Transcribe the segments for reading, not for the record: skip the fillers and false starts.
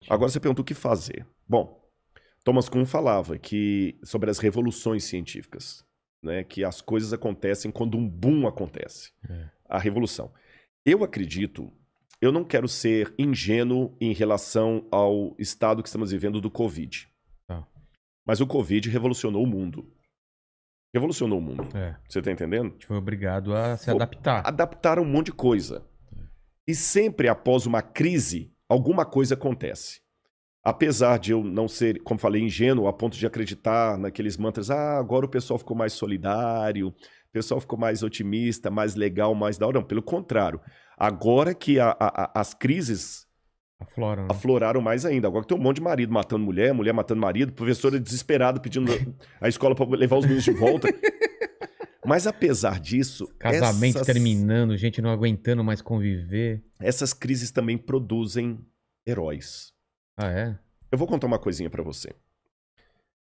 Agora você pergunta o que fazer. Bom, Thomas Kuhn falava sobre as revoluções científicas, né, que as coisas acontecem quando um boom acontece. A revolução. Eu acredito, eu não quero ser ingênuo em relação ao estado que estamos vivendo do Covid. Mas o Covid revolucionou o mundo. Revolucionou o mundo. Você está entendendo? A gente foi obrigado a se adaptar. Adaptaram um monte de coisa. E sempre após uma crise, alguma coisa acontece. Apesar de eu não ser, como falei, ingênuo, a ponto de acreditar naqueles mantras, agora o pessoal ficou mais solidário, o pessoal ficou mais otimista, mais legal, mais da hora. Não, pelo contrário. Agora que as crises afloraram mais ainda. Agora que tem um monte de marido matando mulher, mulher matando marido, professora desesperada pedindo a escola para levar os meninos de volta. Mas apesar disso... Casamento terminando, gente não aguentando mais conviver. Essas crises também produzem heróis. Ah, é? Eu vou contar uma coisinha para você.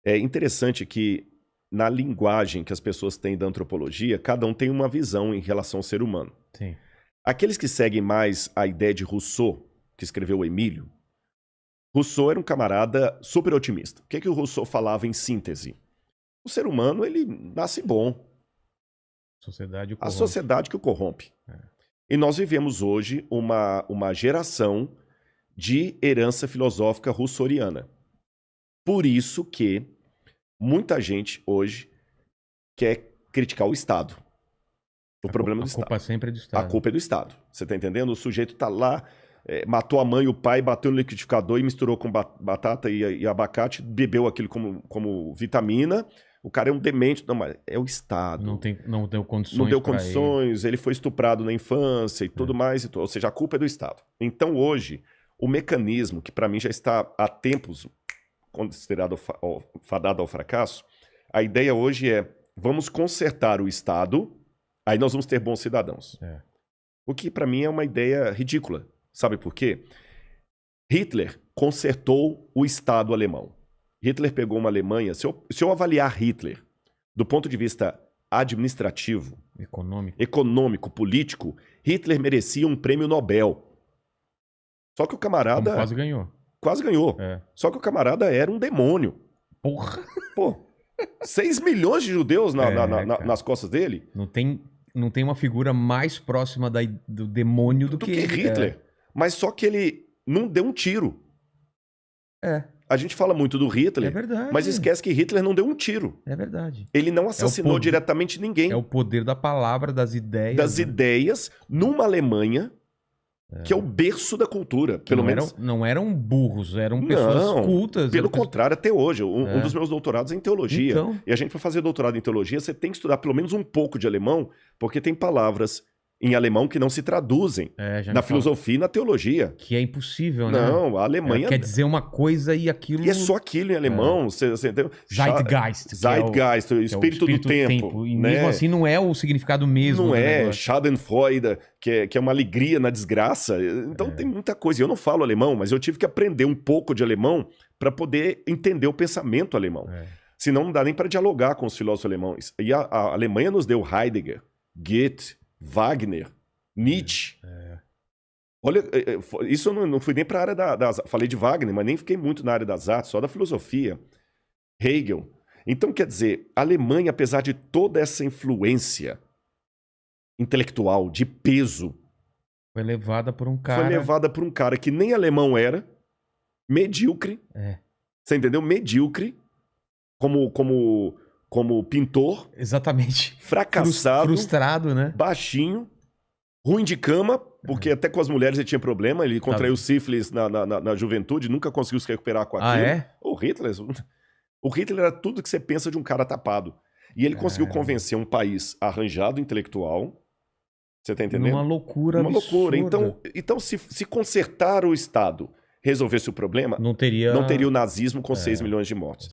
É interessante que na linguagem que as pessoas têm da antropologia, cada um tem uma visão em relação ao ser humano. Sim. Aqueles que seguem mais a ideia de Rousseau, que escreveu o Emílio, Rousseau era um camarada super otimista. O que o Rousseau falava em síntese? O ser humano, ele nasce bom. A sociedade que o corrompe. E nós vivemos hoje uma geração de herança filosófica rousseauiana. Por isso que muita gente hoje quer criticar o Estado. O problema do Estado. A culpa sempre é do Estado. A culpa é do Estado. Você está entendendo? O sujeito está lá, matou a mãe e o pai, bateu no liquidificador e misturou com batata e abacate, bebeu aquilo como vitamina. O cara é um demente. Não, mas é o Estado. Não deu condições. Não deu condições, ele foi estuprado na infância e tudo mais. Ou seja, a culpa é do Estado. Então hoje, o mecanismo, que para mim já está há tempos considerado fadado ao fracasso, a ideia hoje é, vamos consertar o Estado, aí nós vamos ter bons cidadãos. O que para mim é uma ideia ridícula. Sabe por quê? Hitler consertou o Estado alemão. Hitler pegou uma Alemanha... Se eu avaliar Hitler do ponto de vista administrativo, econômico, político, Hitler merecia um prêmio Nobel. Só que o camarada... Quase ganhou. Quase ganhou. Só que o camarada era um demônio. Porra! Pô, 6 milhões de judeus nas costas dele. Não tem uma figura mais próxima do demônio do que Hitler. Mas só que ele não deu um tiro. A gente fala muito do Hitler, mas esquece que Hitler não deu um tiro. É verdade. Ele não assassinou diretamente ninguém. É o poder da palavra, das ideias. Das ideias, numa Alemanha que é o berço da cultura. Pelo menos não eram burros, eram pessoas cultas. Pelo contrário, até hoje. Um dos meus doutorados é em teologia. Então... E a gente, para fazer doutorado em teologia, você tem que estudar pelo menos um pouco de alemão, porque tem palavras em alemão que não se traduzem na filosofia e na teologia. Que é impossível, né? Não, a Alemanha... quer dizer uma coisa e aquilo... E é só aquilo em alemão. Você entendeu? Zeitgeist. Zeitgeist, o espírito do tempo. E né? mesmo assim não é o significado mesmo. Não é. Schadenfreude, que é uma alegria na desgraça. Então tem muita coisa. Eu não falo alemão, mas eu tive que aprender um pouco de alemão para poder entender o pensamento alemão. Senão não dá nem para dialogar com os filósofos alemães. E a Alemanha nos deu Heidegger, Goethe, Wagner, Nietzsche. Olha, isso eu não fui nem para a área das... Falei de Wagner, mas nem fiquei muito na área das artes, só da filosofia. Hegel. Então, quer dizer, a Alemanha, apesar de toda essa influência intelectual, de peso... Foi levada por um cara que nem alemão era, medíocre. Você entendeu? Medíocre, como pintor. Exatamente. Fracassado. Frustrado, né? Baixinho. Ruim de cama, porque até com as mulheres ele tinha problema. Ele contraiu sífilis na juventude, nunca conseguiu se recuperar com aquilo. O Hitler era tudo que você pensa de um cara tapado. E ele conseguiu convencer um país arranjado, intelectual. Você tá entendendo? Uma loucura absurda. Loucura. Então se consertar o Estado resolvesse o problema, não teria o nazismo com 6 milhões de mortos.